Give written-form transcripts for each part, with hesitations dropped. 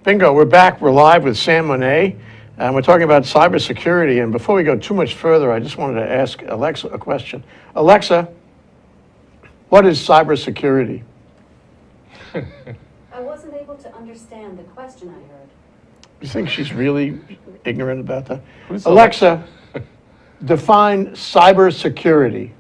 Bingo, we're back. We're live with Sam Monet, and we're talking about cybersecurity. And before we go too much further, I just wanted to ask Alexa a question. Alexa, what is cybersecurity? I wasn't able to understand the question I heard. You think she's really ignorant about that? Who's Alexa, define cybersecurity.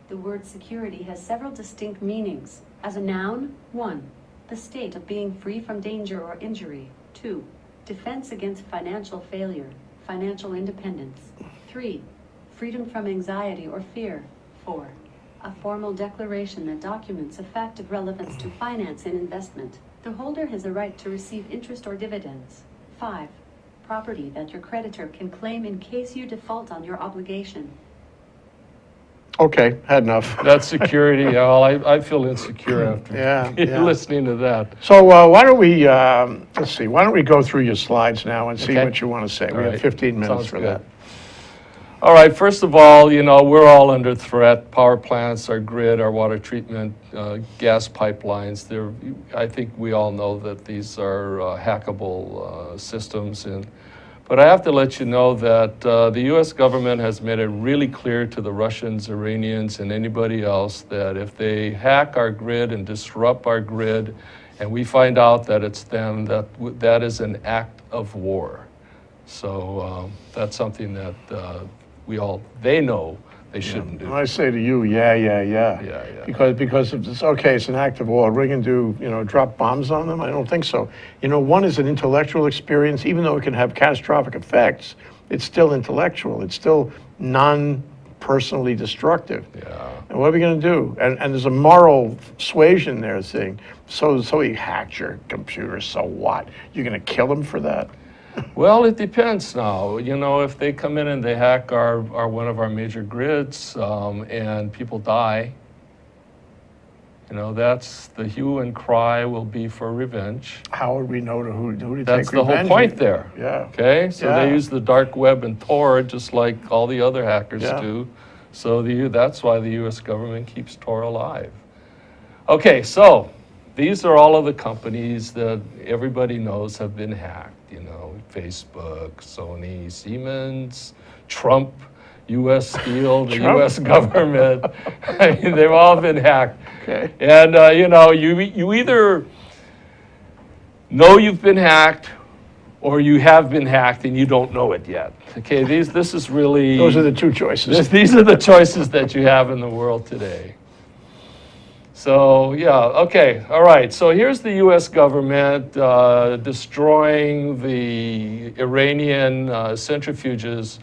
The word security has several distinct meanings. As a noun, 1. The state of being free from danger or injury. 2. Defense against financial failure, financial independence. 3. Freedom from anxiety or fear. 4. A formal declaration that documents a fact of relevance to finance and investment. The holder has a right to receive interest or dividends. 5. Property that your creditor can claim in case you default on your obligation. Okay, had enough. That's security. Well, I feel insecure after listening to that. So why don't we, let's see, why don't we go through your slides now and see what you want to say. We have 15 minutes Sounds for good. that. All right, first of all, you know, we're all under threat. Power plants, our grid, our water treatment, gas pipelines. I think we all know that these are hackable systems. But I have to let you know that the U.S. government has made it really clear to the Russians, Iranians, and anybody else that if they hack our grid and disrupt our grid, and we find out that it's them, that is an act of war. So that's something that they know they shouldn't do. And I say to you, yeah. Because if it's okay, it's an act of war. Are we going to do, drop bombs on them? I don't think so. One is an intellectual experience. Even though it can have catastrophic effects, it's still intellectual. It's still non-personally destructive. Yeah. And what are we going to do? And there's a moral suasion there saying, so he hacked your computer, so what? You're going to kill him for that? Well, it depends now. If they come in and they hack our one of our major grids and people die, that's the hue and cry will be for revenge. How would we know who to take revenge? That's the whole point there. Yeah. Okay? So they use the dark web and Tor just like all the other hackers do. So that's why the U.S. government keeps Tor alive. Okay, so these are all of the companies that everybody knows have been hacked. Facebook, Sony, Siemens, Trump, U.S. Steel, the U.S. government. I mean, they've all been hacked. Okay. And, you either know you've been hacked or you have been hacked and you don't know it yet. Okay, this is really... Those are the two choices. These are the choices that you have in the world today. So, okay, all right. So here's the U.S. government destroying the Iranian centrifuges.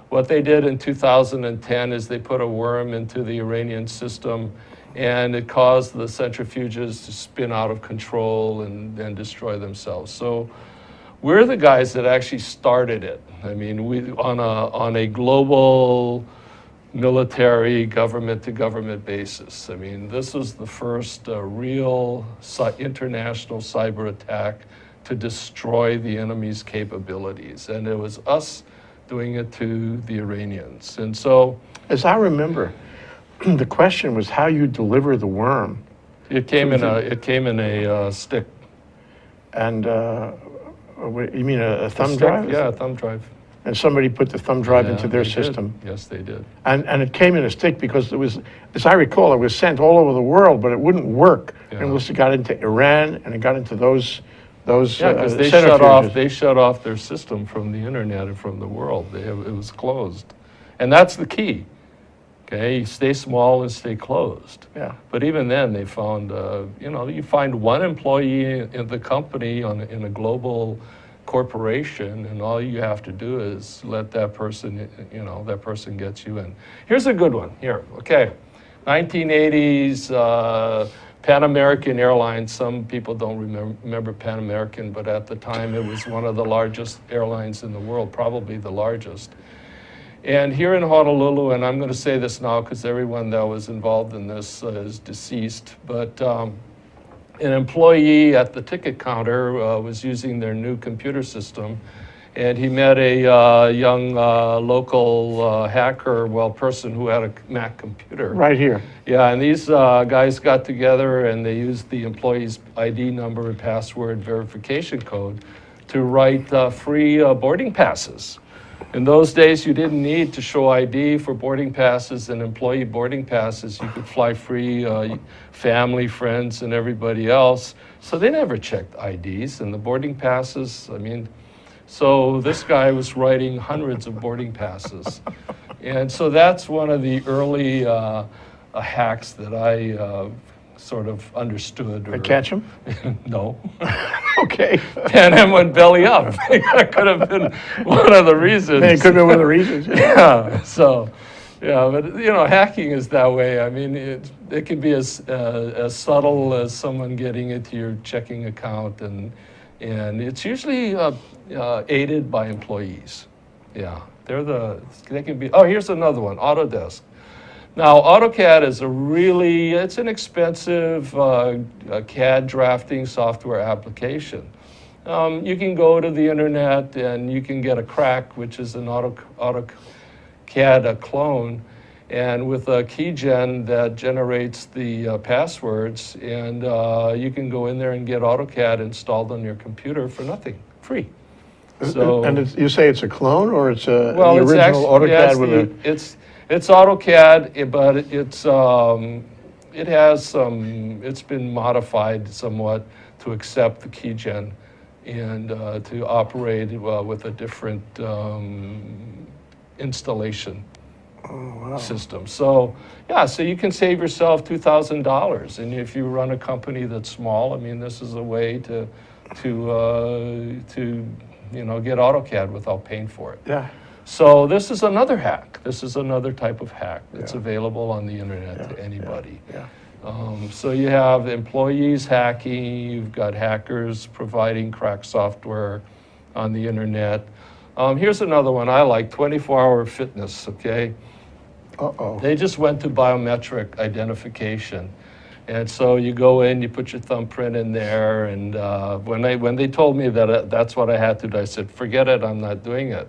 What they did in 2010 is they put a worm into the Iranian system, and it caused the centrifuges to spin out of control and destroy themselves. So we're the guys that actually started it. I mean, we on a global military, government-to-government basis. I mean, this was the first real international cyber attack to destroy the enemy's capabilities. And it was us doing it to the Iranians. And so... As I remember, the question was how you deliver the worm. It came in a stick. And you mean a thumb stick? drive? Yeah, a thumb drive. And somebody put the thumb drive into their system. Yes, they did. And it came in a stick because it was, as I recall, it was sent all over the world, but it wouldn't work unless it got into Iran and it got into those because they shut off their system from the internet and from the world. It was closed, and that's the key. Okay, you stay small and stay closed. Yeah. But even then, they found, you find one employee in the company in a global corporation, and all you have to do is let that person, that person gets you in. Here's a good one. Here, okay. 1980s, Pan American Airlines. Some people don't remember Pan American, but at the time it was one of the largest airlines in the world, probably the largest. And here in Honolulu, and I'm going to say this now because everyone that was involved in this is deceased, but an employee at the ticket counter was using their new computer system, and he met a young local hacker, person who had a Mac computer. Right here. Yeah, and these guys got together and they used the employee's ID number and password verification code to write free boarding passes. In those days, you didn't need to show ID for boarding passes and employee boarding passes. You could fly free, family, friends, and everybody else. So they never checked IDs and the boarding passes. I mean, so this guy was writing hundreds of boarding passes. And so that's one of the early hacks that I sort of understood. I catch him? No. Okay. And then went belly up. That could have been one of the reasons. It could have been one of the reasons. Yeah. So, yeah, but hacking is that way. I mean, it can be as subtle as someone getting into your checking account, and it's usually aided by employees. Yeah, they can be. Oh, here's another one, Autodesk. Now, AutoCAD is it's an expensive CAD drafting software application. You can go to the internet and you can get a crack, which is an AutoCAD clone, and with a keygen that generates the passwords, and you can go in there and get AutoCAD installed on your computer for nothing, free. So, and you say it's a clone, or it's the it's original actually, AutoCAD it's AutoCAD, but it's been modified somewhat to accept the keygen and to operate with a different installation system. So yeah, so you can save yourself $2,000, and if you run a company that's small, I mean, this is a way to get AutoCAD without paying for it. Yeah. So this is another hack. This is another type of hack that's available on the internet to anybody. Yeah. So you have employees hacking, you've got hackers providing cracked software on the internet. Here's another one I like, 24-hour fitness, okay? Uh-oh. They just went to biometric identification. And so you go in, you put your thumbprint in there, and when they told me that that's what I had to do, I said, forget it, I'm not doing it.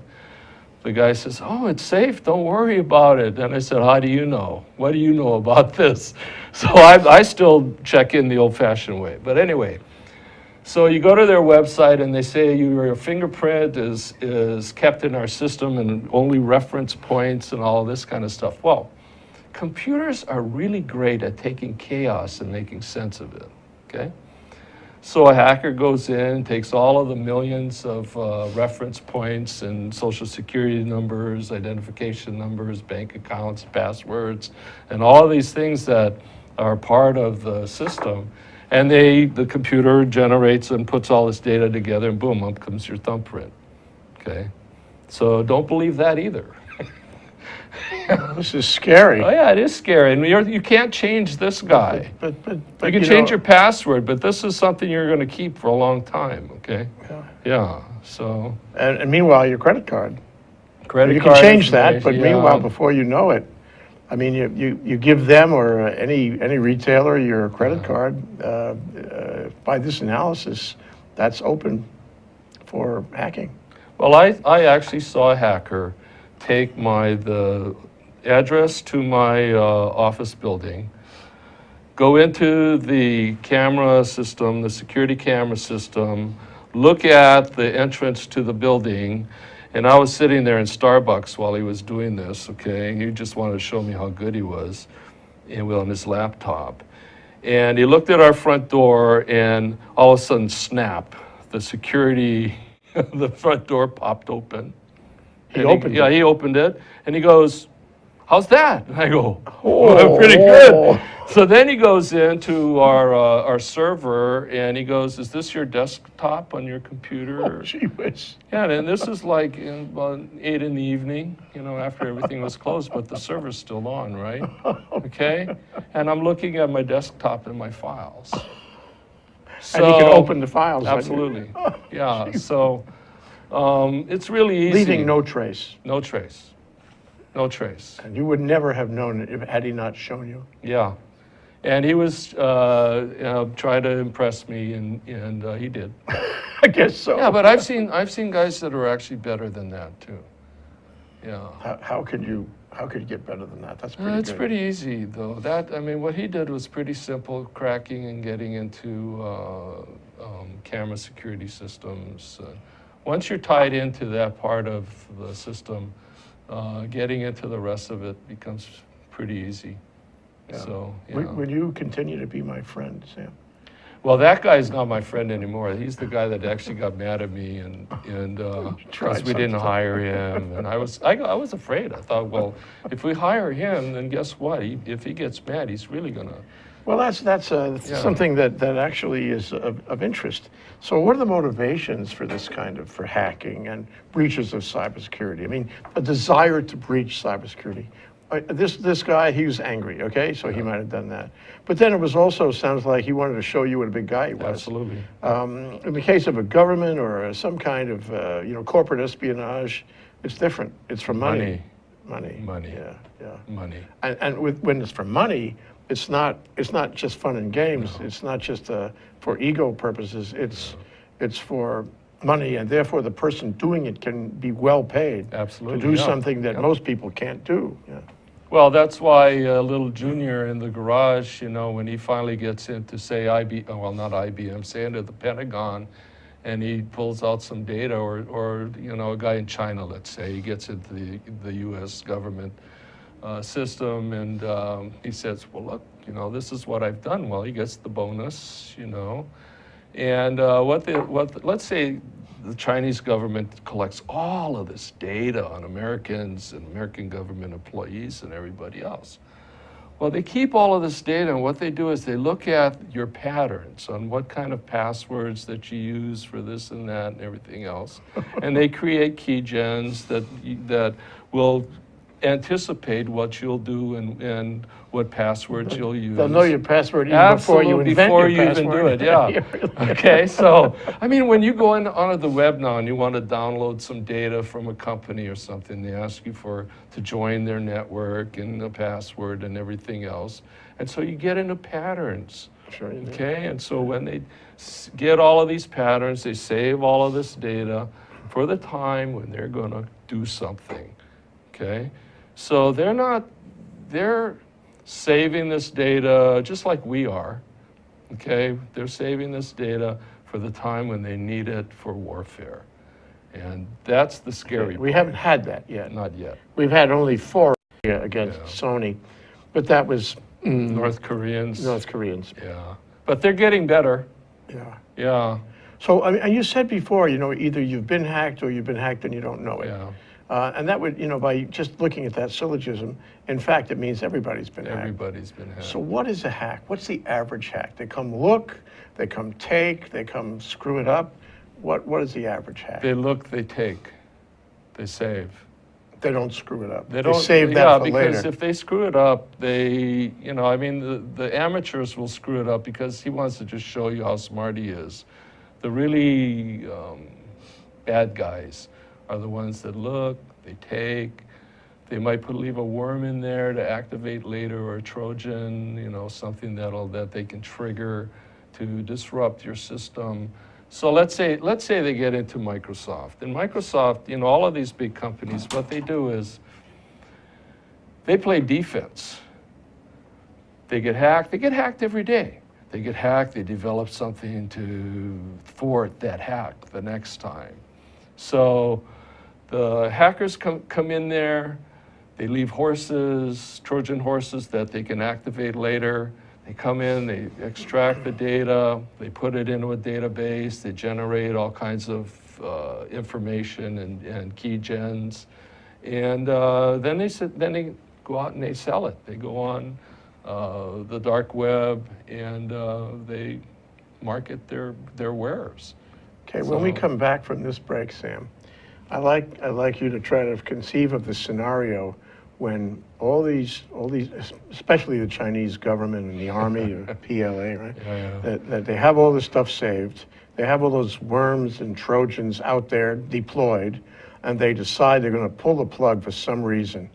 The guy says, oh, it's safe, don't worry about it. And I said, how do you know? What do you know about this? So I still check in the old-fashioned way. But anyway, so you go to their website and they say your fingerprint is kept in our system and only reference points and all this kind of stuff. Well, computers are really great at taking chaos and making sense of it, okay? So a hacker goes in, takes all of the millions of reference points and social security numbers, identification numbers, bank accounts, passwords, and all of these things that are part of the system. And the computer generates and puts all this data together, and boom, up comes your thumbprint, okay? So don't believe that either. This is scary. Oh yeah, it is scary, and you can't change this guy. But You can change your password, but this is something you're going to keep for a long time, okay? Yeah, so. And meanwhile, your credit card. Credit You card can change that, but information, meanwhile, before you know it, I mean, you give them or any retailer your credit card. By this analysis, that's open for hacking. Well, I actually saw a hacker take the address to my office building, go into the camera system, the security camera system, look at the entrance to the building, and I was sitting there in Starbucks while he was doing this, okay, and he just wanted to show me how good he was on his laptop. And he looked at our front door, and all of a sudden, snap, the security, the front door popped open. He opened it. He opened it, and he goes, how's that? And I go, oh, pretty good. So then he goes into our server, and he goes, is this your desktop on your computer? Oh, gee whiz. Yeah, and this is like about 8 in the evening, after everything was closed, but the server's still on, right? Okay? And I'm looking at my desktop and my files. And you can open the files. Absolutely. Yeah, so it's really easy. Leaving no trace. No trace. No trace. And you would never have known it had he not shown you. Yeah. And he was trying to impress me, and he did. I guess so. Yeah, but I've seen guys that are actually better than that too. Yeah. How could you get better than that? That's pretty It's good. pretty easy though. I mean, what he did was pretty simple, cracking and getting into camera security systems. Once you're tied into that part of the system, getting into the rest of it becomes pretty easy. Yeah. So, Will you continue to be my friend, Sam? Well, that guy's not my friend anymore. He's the guy that actually got mad at me, and because we didn't hire him, and I was afraid. I thought, well, if we hire him, then guess what? If he gets mad, he's really gonna. Well, that's something that actually is of interest. So, what are the motivations for this for hacking and breaches of cybersecurity? I mean, a desire to breach cybersecurity. This guy, he was angry, okay? So he might have done that. But then it was also, sounds like he wanted to show you what a big guy he was. Absolutely. In the case of a government or some kind of, corporate espionage, it's different. It's for money. Money. Yeah. Money. And when it's for money, it's not just fun and games. No. It's not just for ego purposes. It's for money, and therefore the person doing it can be well paid. Absolutely, to do yeah. something that most people can't do. Yeah. Well, that's why little Junior in the garage, when he finally gets into, say, not IBM, say into the Pentagon, and he pulls out some data, or a guy in China, let's say, he gets into the U.S. government system, and he says, well, look, this is what I've done. Well, he gets the bonus, And let's say the Chinese government collects all of this data on Americans and American government employees and everybody else. Well, they keep all of this data, and what they do is they look at your patterns on what kind of passwords that you use for this and that and everything else, and they create key gens that will anticipate what you'll do and what passwords you'll use. They'll know your password even before you invent before your you password. even do it, yeah. Okay, so, I mean, when you go onto the web now and you want to download some data from a company or something, they ask you to join their network and the password and everything else. And so you get into patterns. Sure you do. Okay, and so when they get all of these patterns, they save all of this data for the time when they're going to do something. Okay, so they're saving this data just like we are. Okay, they're saving this data for the time when they need it for warfare. And that's the scary part. We haven't had that yet. Not yet. We've had only 4 against Sony, but that was North Koreans. North Koreans. Yeah, but they're getting better. Yeah. Yeah. So, I mean, you said before, either you've been hacked or you've been hacked and you don't know it. Yeah. And that would, by just looking at that syllogism, in fact, it means everybody's been hacked. Everybody's been hacked. So what is a hack? What's the average hack? They come look, they come take, they come screw it up. What is the average hack? They look, they take, they save. They don't screw it up. They don't save that for because later. if they screw it up, the amateurs will screw it up because he wants to just show you how smart he is. The really bad guys are the ones that look, they take, they might leave a worm in there to activate later, or a Trojan, something that they can trigger to disrupt your system. So let's say they get into Microsoft. And Microsoft, all of these big companies, what they do is they play defense. They get hacked every day. They get hacked, they develop something to thwart that hack the next time. So the hackers come in there, they leave Trojan horses that they can activate later. They come in, they extract the data, they put it into a database, they generate all kinds of information and key gens, and then they go out and they sell it. They go on the dark web and they market their wares. Okay, when we come back from this break, Sam, I'd like you to try to conceive of the scenario when all these, especially the Chinese government and the army or PLA, right? Yeah. That they have all this stuff saved, they have all those worms and Trojans out there deployed, and they decide they're going to pull the plug for some reason.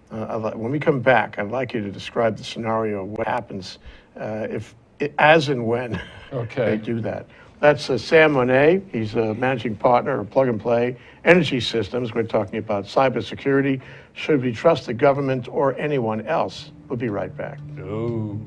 When we come back, I'd like you to describe the scenario, what happens as and when Okay. they do that. That's Sam Monet. He's a managing partner of Plug and Play Energy Systems. We're talking about cybersecurity. Should we trust the government or anyone else? We'll be right back. No.